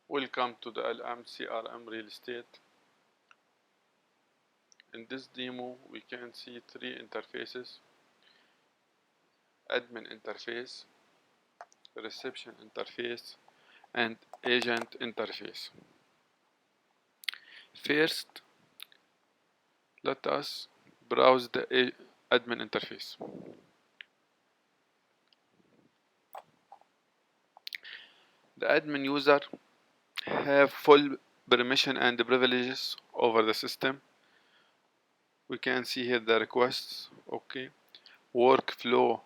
Welcome to the LM CRM Real Estate. In this demo, we can see three interfaces: admin interface, reception interface, and agent interface. First, let us browse the admin interface. The admin user have full permission and privileges over the system. We can see here the requests, workflow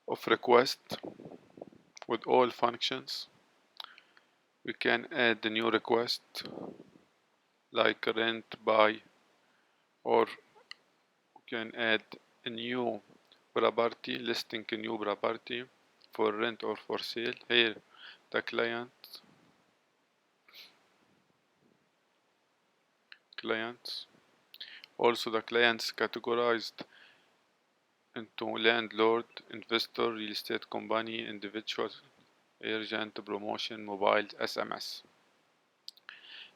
of request with all functions. We can add the new request like rent, buy, or we can add a new property, listing a new property for rent or for sale. Here the clients. Also the clients categorized into landlord, investor, real estate company, individual, agent, promotion, mobile, SMS.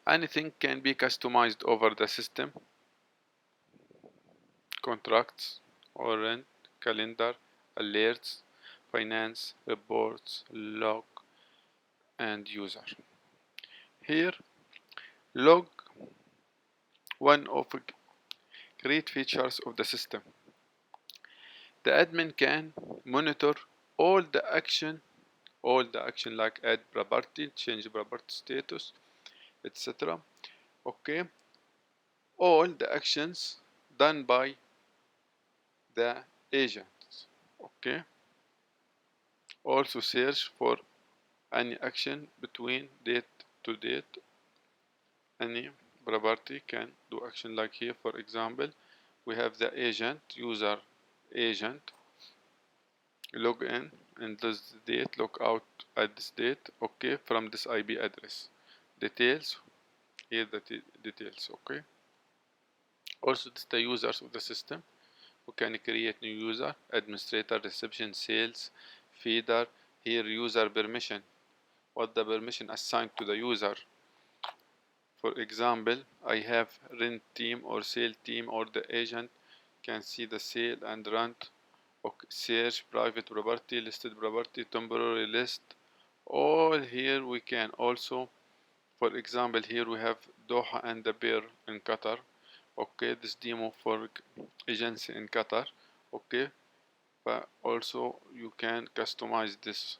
Anything can be customized over the system: contracts or rent, calendar, alerts, finance, reports, log, and user. Here, log, one of the great features of the system. The admin can monitor all the action like add property, change property status, etc. All the actions done by the agent. Also search for any action between date to date. Any property can do action like here. For example, we have the agent, user agent, log in and this date, log out at this date, from this IP address. Details, here the details, Also this is the users of the system. We can create new user, administrator, reception, sales, feeder. Here user permission, what the permission assigned to the user. For example, I have rent team or sale team, or the agent can see the sale and rent. Search, private property, listed property, temporary list. All here we can also, for example, here we have Doha and the Bear in Qatar. This demo for agency in Qatar. But also you can customize this.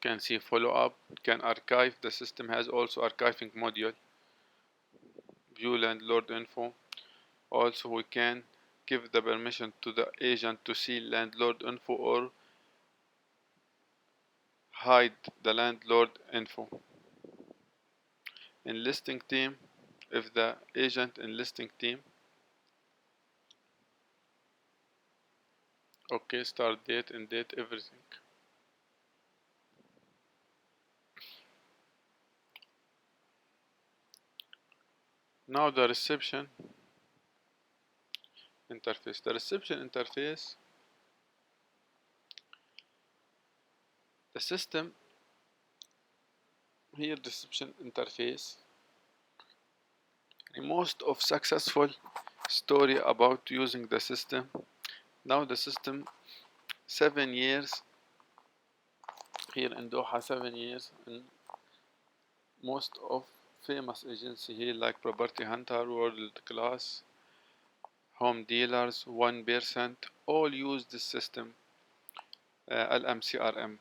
You can see follow up, can archive. The system has also archiving module. View landlord info. Also we can give the permission to the agent to see landlord info or hide the landlord info. In listing team, if the agent in listing team, start date, end date, everything. Now the reception interface. The reception interface, the system here, the reception interface. Most of successful story about using the system. Now the system 7 years here in Doha, 7 years, and most of famous agency here like Property Hunter, World Class, Home Dealers, 1%, all use this system, LMCRM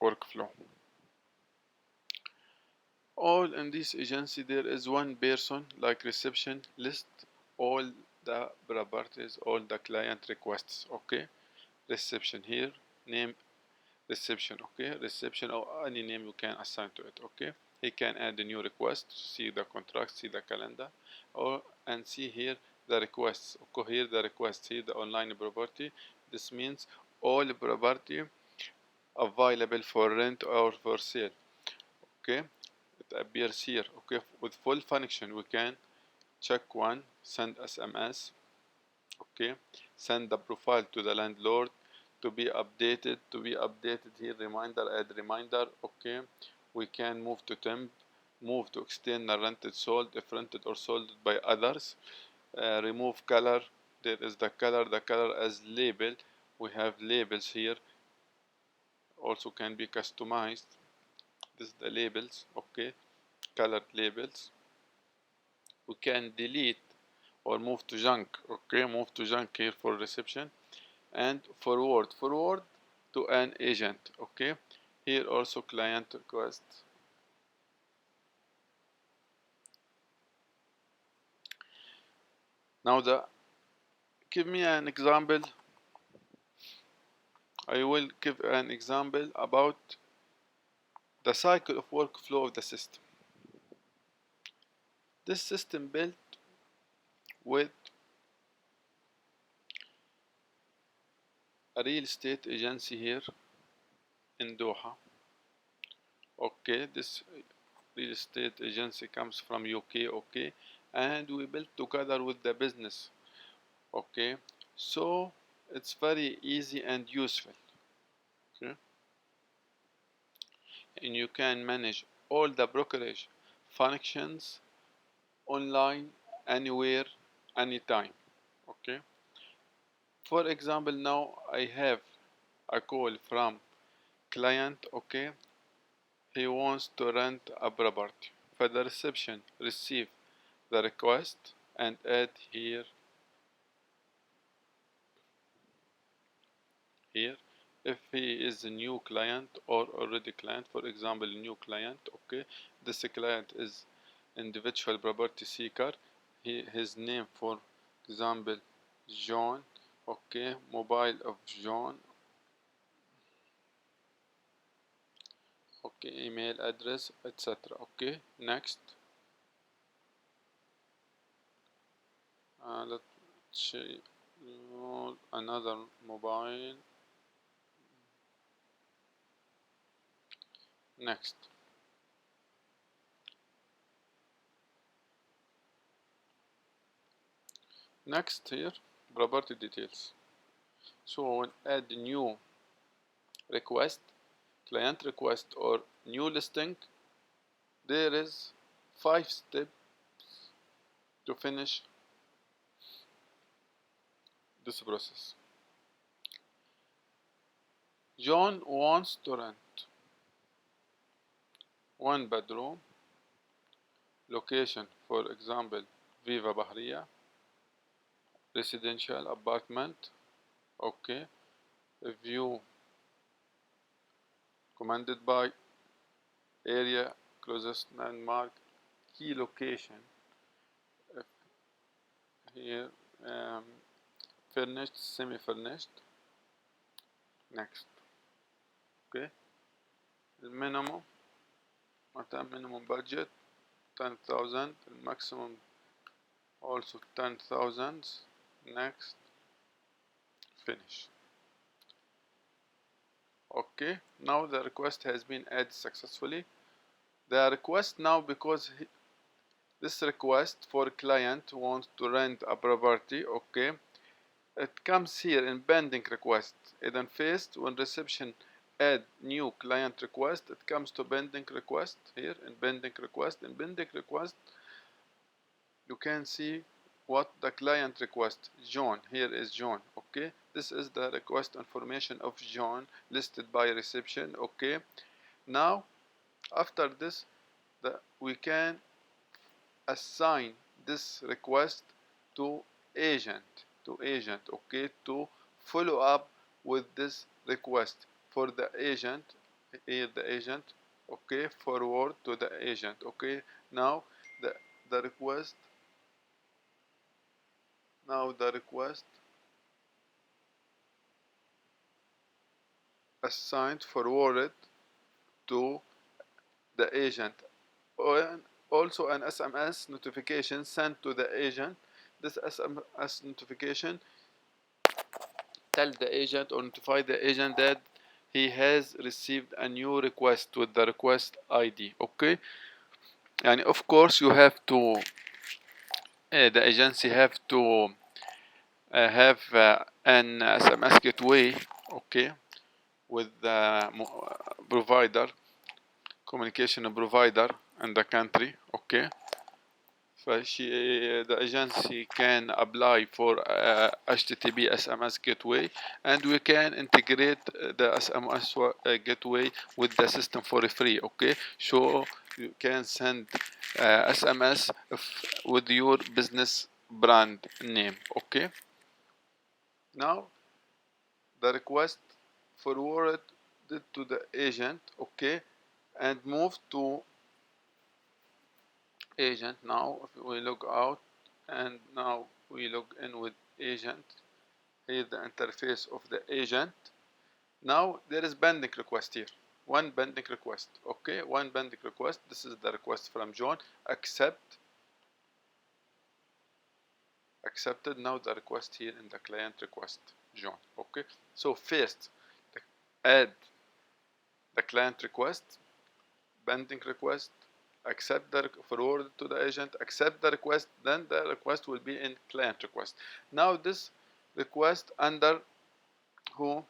workflow. All in this agency there is one person like reception, list all the properties, all the client requests. Reception here, name reception. Reception or any name you can assign to it. He can add a new request, see the contract, see the calendar, and see here the requests. Here the requests, here the online property. This means all property available for rent or for sale. It appears here. With full function we can check one, send SMS, send the profile to the landlord to be updated here, reminder, add reminder. Okay, we can move to temp, move to external, rented, sold, if rented or sold by others. Remove color, there is the color as label. We have labels here, also can be customized. This is the labels. Okay, colored labels. We can delete or move to junk. Okay, move to junk here for reception, and forward to an agent. Okay, here also client request. Now give me an example. I will give an example about the cycle of workflow of the system. This system built with a real estate agency here in Doha. Okay, this real estate agency comes from UK. Okay, and we built together with the business. Okay, so it's very easy and useful. Okay, and you can manage all the brokerage functions online, anywhere, anytime. Okay, for example, now I have a call from client. Okay, he wants to rent a property. For the reception, receive the request and add here if he is a new client or already client. For example, new client. Okay, this client is individual property seeker. His name, for example, John. Okay, mobile of John. Okay, email address, etc. Okay, next. Let's see another mobile. Next. Next here, property details. So when add new request, client request or new listing, there is 5 steps to finish this process. John wants to rent 1 bedroom, location, for example, Viva Bahria, residential apartment. Okay, view commanded by area, closest landmark, key location here, furnished, semi-furnished. Next. Okay, minimum budget 10,000, maximum also 10,000. Next, finish. Okay, now the request has been added successfully. The request now, because this request for client wants to rent a property. Okay, it comes here in pending request. Then first, when reception add new client request, it comes to pending request here in pending request. In pending request, you can see what the client request. John, here is John. Okay, this is the request information of John listed by reception. Okay, now after this, we can assign this request to agent. Okay, to follow up with this request for the agent. Here the agent. Okay, forward to the agent. Okay, now the request assigned, forwarded to the agent, and also an SMS notification sent to the agent. This SMS notification tell the agent or notify the agent that he has received a new request with the request ID. Okay, and of course you have to the agency have to have an SMS gateway okay, with the provider, communication provider in the country, okay. The agency can apply for HTTP SMS gateway, and we can integrate the SMS gateway with the system for free, okay. So you can send SMS with your business brand name, okay. Now the request forwarded to the agent, okay, and move to agent. Now if we log out and now we log in with agent, here the interface of the agent. Now there is pending request here, one pending request, okay, one pending request. This is the request from John. Accepted. Now the request here in the client request John, okay. So first add the client request, pending request, accept the forward to the agent, accept the request, then the request will be in client request. Now this request under who?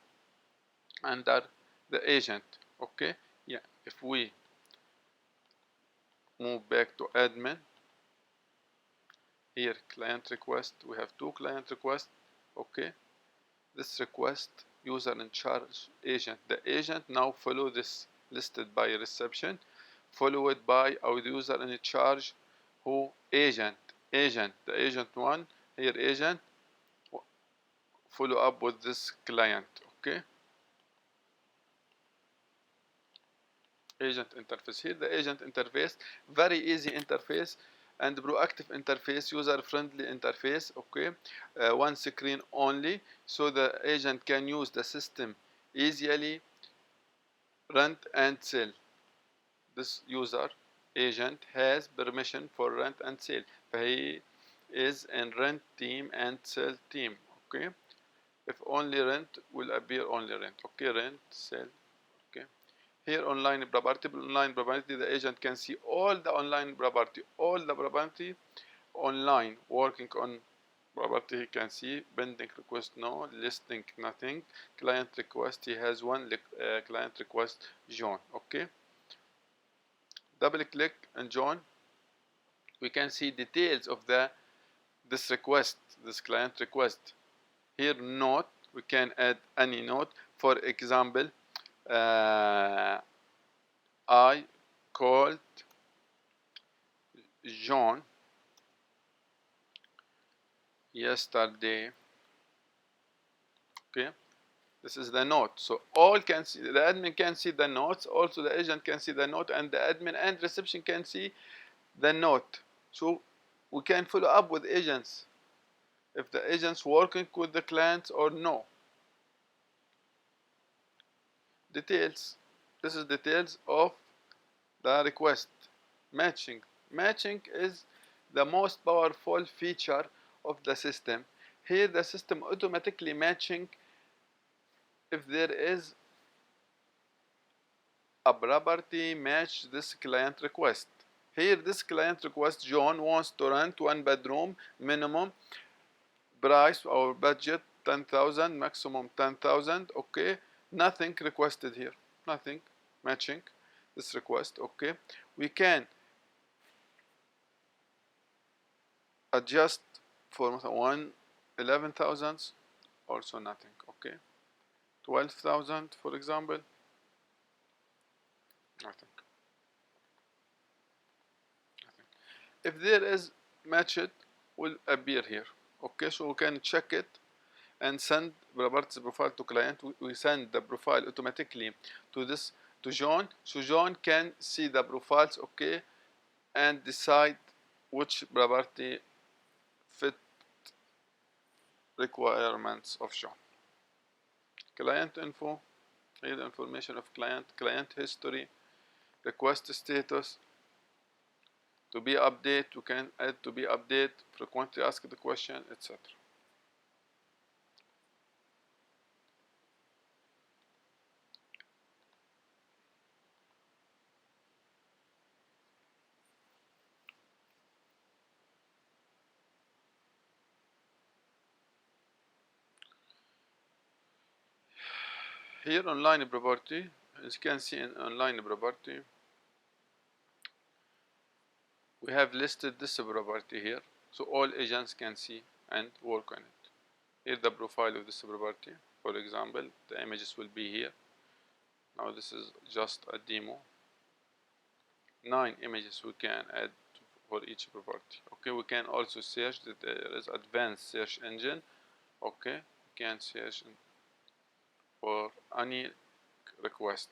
Under the agent, okay. Yeah, if we move back to admin, here client request, we have two client requests, okay. This request user in charge agent, the agent now follow this listed by reception, followed by our user in charge who? Agent, the agent one here, agent follow up with this client, okay. Agent interface, here the agent interface, very easy interface and proactive interface, user friendly interface, okay. One screen only, so the agent can use the system easily, rent and sell. This user agent has permission for rent and sale, he is in rent team and sell team, okay. If only rent will appear only rent, okay, rent, sell, okay. Here online property, the agent can see all the online property, online working on property. He can see pending request no, listing nothing, client request he has one, client request John, okay. Double click on John, we can see details of this request, this client request. Here note, we can add any note, for example, I called John yesterday, okay. This is the note, so all can see, the admin can see the notes, also the agent can see the note, and the admin and reception can see the note. So we can follow up with agents if the agents working with the clients or no. Details, this is details of the request. Matching is the most powerful feature of the system. Here the system automatically matching if there is a property match this client request. Here this client request, John wants to rent one bedroom, minimum price or budget 10,000, maximum 10,000, okay. Nothing requested here, nothing matching this request, okay. We can adjust for one 11,000, also nothing, okay. 12,000 for example, nothing. If there is matched will appear here, okay. So we can check it and send properties profile to client. We send the profile automatically to this to John, so John can see the profiles, okay, and decide which property fit requirements of John. Client info, here the information of client history, request status, to be update, you can add to be update, frequently asked the question, etc. Here online property, as you can see in online property, we have listed this property here, so all agents can see and work on it. Here's the profile of this property. For example, the images will be here. Now this is just a demo. 9 images we can add for each property. Okay, we can also search that there is advanced search engine. Okay, we can search for any request.